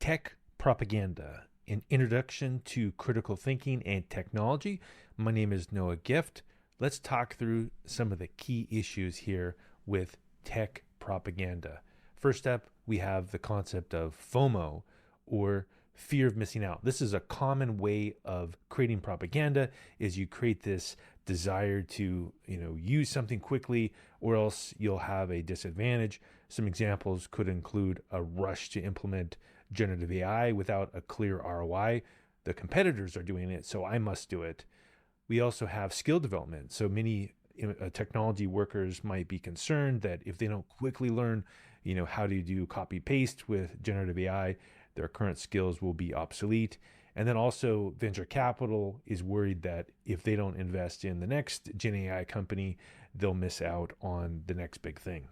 Tech Propaganda, an introduction to critical thinking and technology. My name is Noah Gift. Let's talk through some of the key issues here with tech propaganda. First up, we have the concept of FOMO, or fear of missing out. This is a common way of creating propaganda, is you create this desire to use something quickly, or else you'll have a disadvantage. Some examples could include a rush to implement generative AI without a clear ROI. The competitors are doing it, so I must do it. We also have skill development. So many technology workers might be concerned that if they don't quickly learn how to do copy paste with generative AI, their current skills will be obsolete. And then also venture capital is worried that if they don't invest in the next GenAI company, they'll miss out on the next big thing.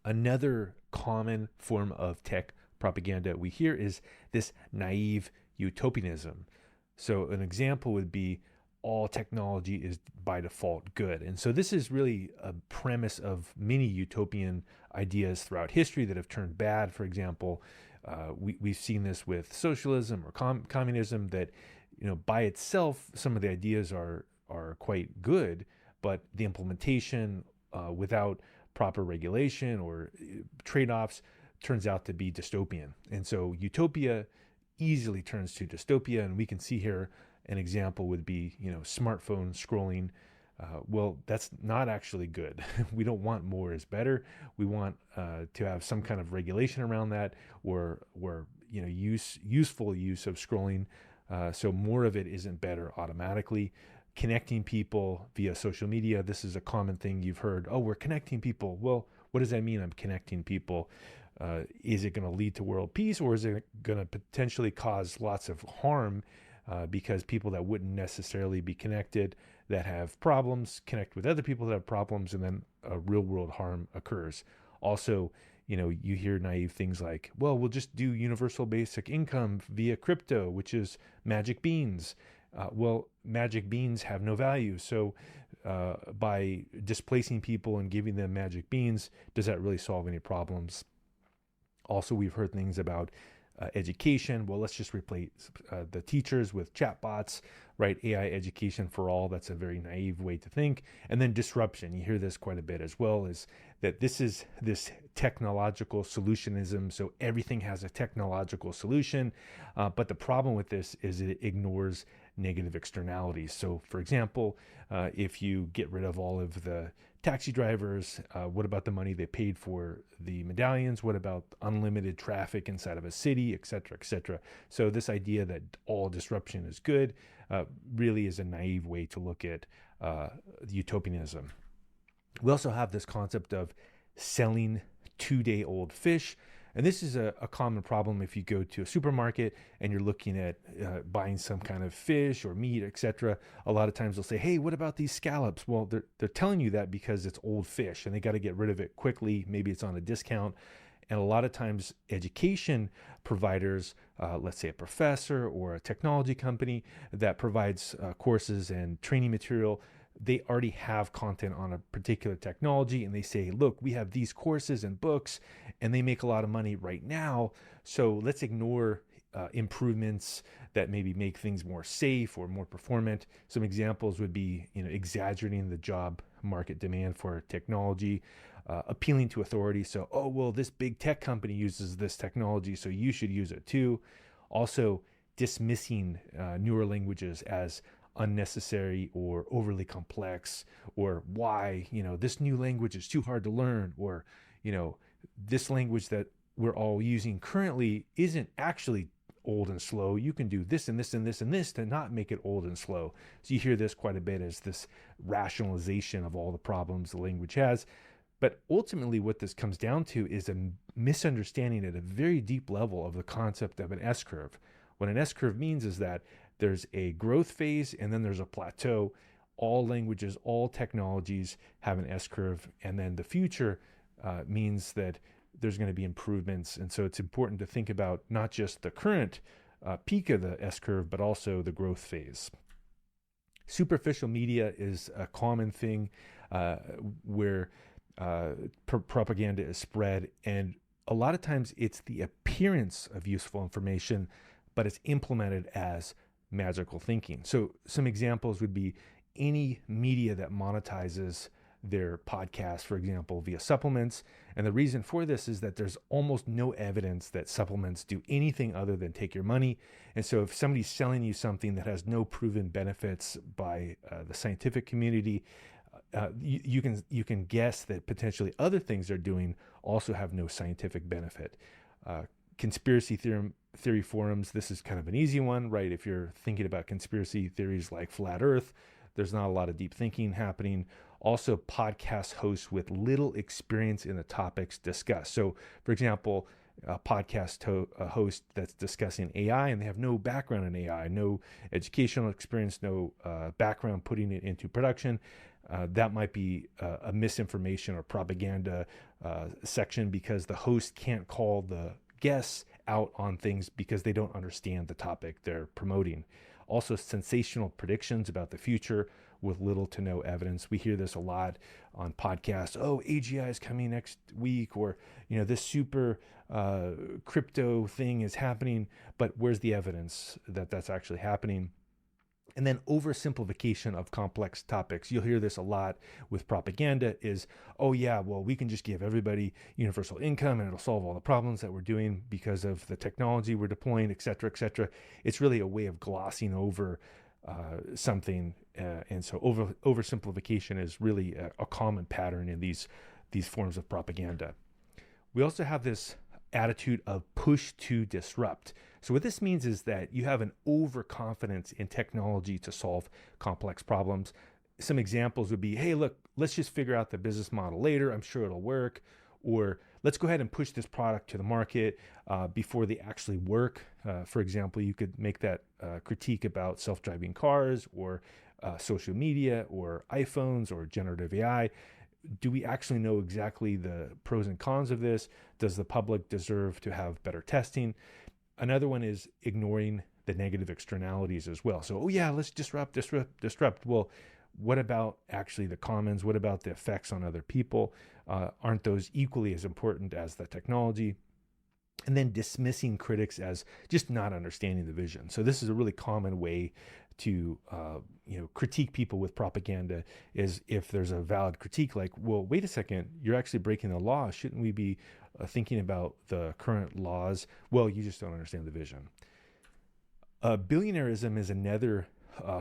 Another common form of tech propaganda we hear is this naive utopianism. So an example would be all technology is by default good. And so this is really a premise of many utopian ideas throughout history that have turned bad. For example, we've seen this with socialism or communism, that by itself some of the ideas are quite good, but the implementation without proper regulation or trade-offs turns out to be dystopian. And so utopia easily turns to dystopia, and we can see here an example would be smartphone scrolling. Well, that's not actually good. We don't want more is better. We want to have some kind of regulation around that, or useful use of scrolling, so more of it isn't better automatically. Connecting people via social media. This is a common thing you've heard. Oh, we're connecting people. Well, what does that mean? I'm connecting people. Is it going to lead to world peace, or is it going to potentially cause lots of harm because people that wouldn't necessarily be connected, that have problems, connect with other people that have problems, and then real world harm occurs. Also, you hear naive things like, well, we'll just do universal basic income via crypto, which is magic beans. Well, magic beans have no value. So by displacing people and giving them magic beans, does that really solve any problems? Also, we've heard things about education. Well, let's just replace the teachers with chatbots, right? AI education for all. That's a very naive way to think. And then disruption. You hear this quite a bit as well, is that this is this technological solutionism. So everything has a technological solution. But the problem with this is it ignores negative externalities. So for example, if you get rid of all of the taxi drivers, what about the money they paid for the medallions? What about unlimited traffic inside of a city, et cetera, et cetera? So this idea that all disruption is good really is a naive way to look at utopianism. We also have this concept of selling 2-day-old fish. And this is a common problem if you go to a supermarket and you're looking at buying some kind of fish or meat, etc. A lot of times they'll say, hey, what about these scallops? Well, they're telling you that because it's old fish and they got to get rid of it quickly. Maybe it's on a discount. And a lot of times education providers, let's say a professor or a technology company that provides courses and training material, they already have content on a particular technology, and they say, look, we have these courses and books and they make a lot of money right now, so let's ignore improvements that maybe make things more safe or more performant. Some examples would be exaggerating the job market demand for technology, appealing to authority. So, oh, well, this big tech company uses this technology, so you should use it too. Also dismissing newer languages as unnecessary or overly complex, or why this new language is too hard to learn, or this language that we're all using currently isn't actually old and slow. You can do this and this and this and this to not make it old and slow. So you hear this quite a bit as this rationalization of all the problems the language has. But ultimately what this comes down to is a misunderstanding at a very deep level of the concept of an S-curve. What an S-curve means is that there's a growth phase and then there's a plateau. All languages, all technologies have an S-curve, and then the future means that there's going to be improvements. And so it's important to think about not just the current peak of the S-curve, but also the growth phase. Superficial media is a common thing where propaganda is spread, and a lot of times it's the appearance of useful information, but it's implemented as magical thinking. So some examples would be any media that monetizes their podcast, for example, via supplements. And the reason for this is that there's almost no evidence that supplements do anything other than take your money. And so if somebody's selling you something that has no proven benefits by the scientific community, you can guess that potentially other things they're doing also have no scientific benefit. Conspiracy theory forums, this is kind of an easy one, right? If you're thinking about conspiracy theories like flat Earth, there's not a lot of deep thinking happening. Also, podcast hosts with little experience in the topics discussed. So, for example, a podcast host that's discussing AI and they have no background in AI, no educational experience, no background putting it into production. That might be a misinformation or propaganda section because the host can't call the guests out on things because they don't understand the topic they're promoting. Also, sensational predictions about the future with little to no evidence. We hear this a lot on podcasts. Oh, AGI is coming next week, or this super crypto thing is happening, but where's the evidence that that's actually happening? And then oversimplification of complex topics. You'll hear this a lot with propaganda is, oh yeah, well, we can just give everybody universal income and it'll solve all the problems that we're doing because of the technology we're deploying, et cetera, et cetera. It's really a way of glossing over something. And so oversimplification is really a common pattern in these forms of propaganda. We also have this attitude of push to disrupt. So what this means is that you have an overconfidence in technology to solve complex problems. Some examples would be, hey, look, let's just figure out the business model later. I'm sure it'll work. Or let's go ahead and push this product to the market before they actually work. For example, you could make that critique about self-driving cars or social media or iPhones or generative AI. Do we actually know exactly the pros and cons of this? Does the public deserve to have better testing? Another one is ignoring the negative externalities as well. So, oh yeah, let's disrupt. Well, what about actually the commons? What about the effects on other people? Aren't those equally as important as the technology? And then dismissing critics as just not understanding the vision. So this is a really common way to critique people with propaganda, is if there's a valid critique like, well, wait a second, you're actually breaking the law. Shouldn't we be thinking about the current laws? Well, you just don't understand the vision. Billionaireism is another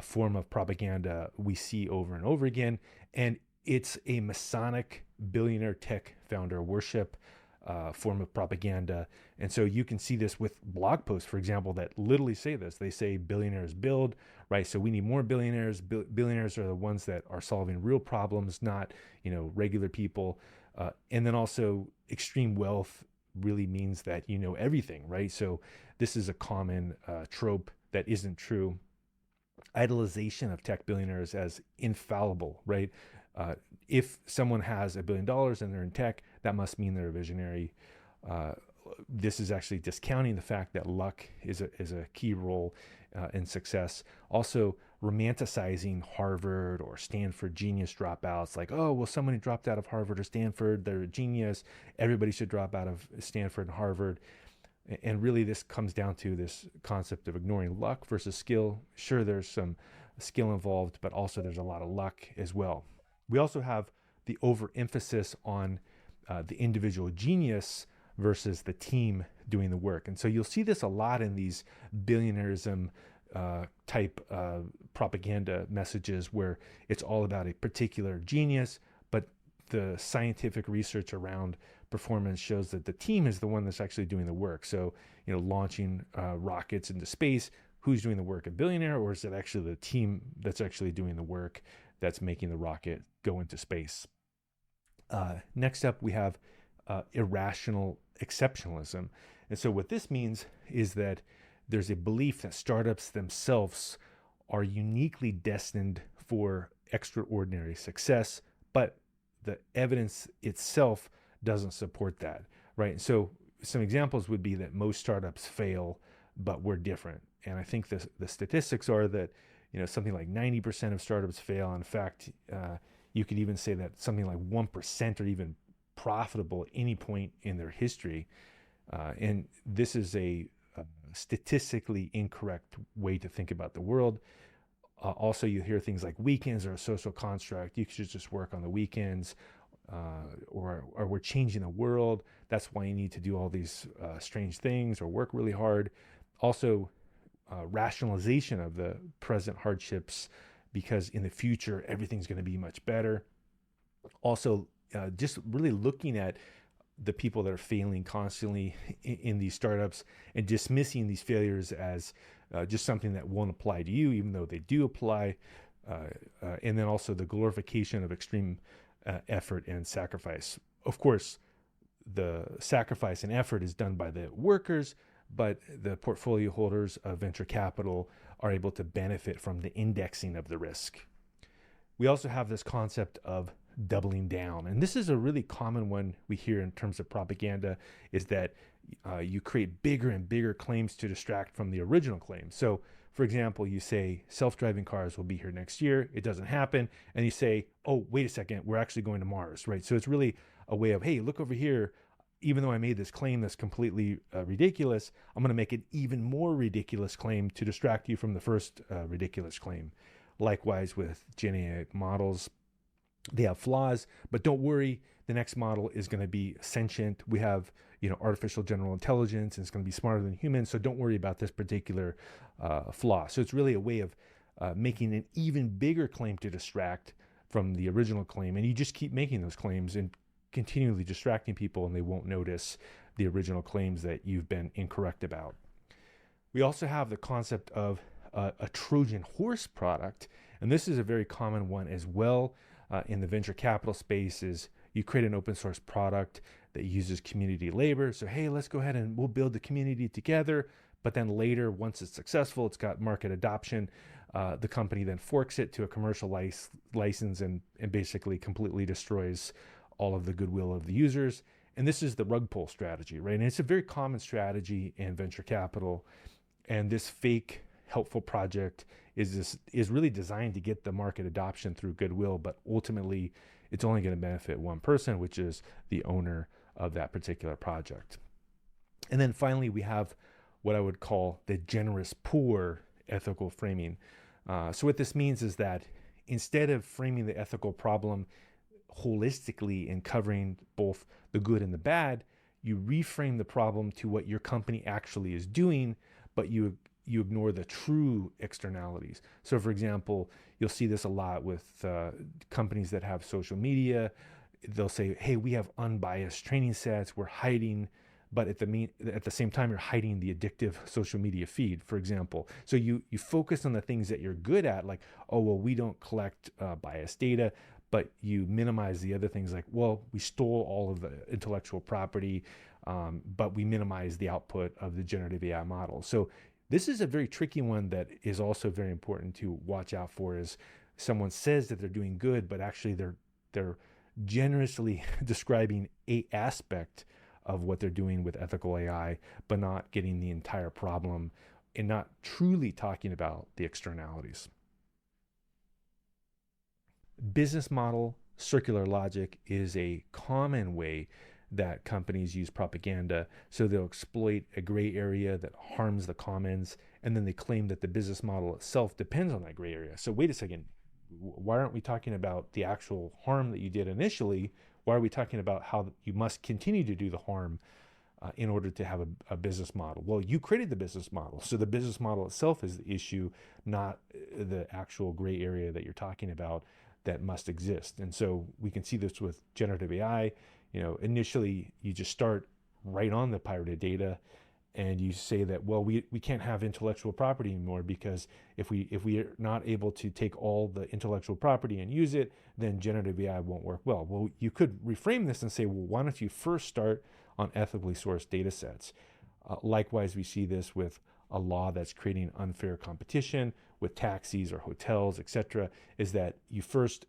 form of propaganda we see over and over again, and it's a Masonic billionaire tech founder worship form of propaganda. And so you can see this with blog posts, for example, that literally say this. They say billionaires build, right? So we need more billionaires. Billionaires are the ones that are solving real problems, not, regular people. And then also extreme wealth really means that you know everything, right? So this is a common trope that isn't true. Idolization of tech billionaires as infallible, right? If someone has $1 billion and they're in tech, that must mean they're a visionary. This is actually discounting the fact that luck is a key role in success. Also, romanticizing Harvard or Stanford genius dropouts, like, oh, well, someone who dropped out of Harvard or Stanford, they're a genius. Everybody should drop out of Stanford and Harvard. And really, this comes down to this concept of ignoring luck versus skill. Sure, there's some skill involved, but also there's a lot of luck as well. We also have the overemphasis on the individual genius versus the team doing the work. And so you'll see this a lot in these billionairism type propaganda messages where it's all about a particular genius, but the scientific research around performance shows that the team is the one that's actually doing the work. So, launching rockets into space, who's doing the work? A billionaire, or is it actually the team that's actually doing the work that's making the rocket go into space? Next up, we have irrational exceptionalism. And so what this means is that there's a belief that startups themselves are uniquely destined for extraordinary success, but the evidence itself doesn't support that, right? And so some examples would be that most startups fail, but we're different. And I think the statistics are that, something like 90% of startups fail. In fact, you could even say that something like 1% or even profitable at any point in their history. And this is a statistically incorrect way to think about the world. Also, you hear things like weekends are a social construct. You should just work on the weekends, or we're changing the world. That's why you need to do all these strange things or work really hard. Also, rationalization of the present hardships, because in the future, everything's going to be much better. Also, just really looking at the people that are failing constantly in these startups and dismissing these failures as just something that won't apply to you, even though they do apply. And then also the glorification of extreme effort and sacrifice. Of course, the sacrifice and effort is done by the workers, but the portfolio holders of venture capital are able to benefit from the indexing of the risk. We also have this concept of doubling down. And this is a really common one we hear in terms of propaganda, is that you create bigger and bigger claims to distract from the original claim. So, for example, you say self-driving cars will be here next year. It doesn't happen. And you say, oh, wait a second, we're actually going to Mars, right? So it's really a way of, hey, look over here. Even though I made this claim that's completely ridiculous, I'm going to make an even more ridiculous claim to distract you from the first ridiculous claim. Likewise with GenAI models, they have flaws, but don't worry, the next model is going to be sentient. We have, artificial general intelligence, and it's going to be smarter than humans. So don't worry about this particular flaw. So it's really a way of making an even bigger claim to distract from the original claim. And you just keep making those claims and continually distracting people, and they won't notice the original claims that you've been incorrect about. We also have the concept of a Trojan horse product. And this is a very common one as well. In the venture capital space, is you create an open source product that uses community labor. So, hey, let's go ahead and we'll build the community together. But then later, once it's successful, it's got market adoption. The company then forks it to a commercial license and basically completely destroys all of the goodwill of the users. And this is the rug pull strategy, right? And it's a very common strategy in venture capital. And this fake helpful project is really designed to get the market adoption through goodwill, but ultimately it's only going to benefit one person, which is the owner of that particular project. And then finally, we have what I would call the generous poor ethical framing. So what this means is that instead of framing the ethical problem holistically and covering both the good and the bad, you reframe the problem to what your company actually is doing, but you ignore the true externalities. So for example, you'll see this a lot with companies that have social media. They'll say, hey, we have unbiased training sets, we're hiding, but at the same time, you're hiding the addictive social media feed, for example. So you focus on the things that you're good at, like, oh, well, we don't collect biased data, but you minimize the other things like, well, we stole all of the intellectual property, but we minimize the output of the generative AI model. So this is a very tricky one that is also very important to watch out for. Is someone says that they're doing good, but actually they're generously describing a aspect of what they're doing with ethical AI, but not getting the entire problem and not truly talking about the externalities. Business model circular logic is a common way that companies use propaganda. So they'll exploit a gray area that harms the commons, and then they claim that the business model itself depends on that gray area. So wait a second, why aren't we talking about the actual harm that you did initially? Why are we talking about how you must continue to do the harm in order to have a business model? Well, you created the business model. So the business model itself is the issue, not the actual gray area that you're talking about that must exist. And so we can see this with generative AI. Initially you just start right on the pirated data and you say that, well, we can't have intellectual property anymore, because if we are not able to take all the intellectual property and use it, then generative AI won't work well. Well, you could reframe this and say, well, why don't you first start on ethically sourced data sets? Likewise, we see this with a law that's creating unfair competition with taxis or hotels, etc., is that you first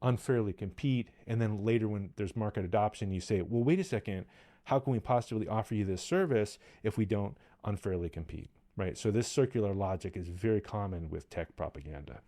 unfairly compete, and then later when there's market adoption, you say, well, wait a second, how can we possibly offer you this service if we don't unfairly compete, right? So this circular logic is very common with tech propaganda.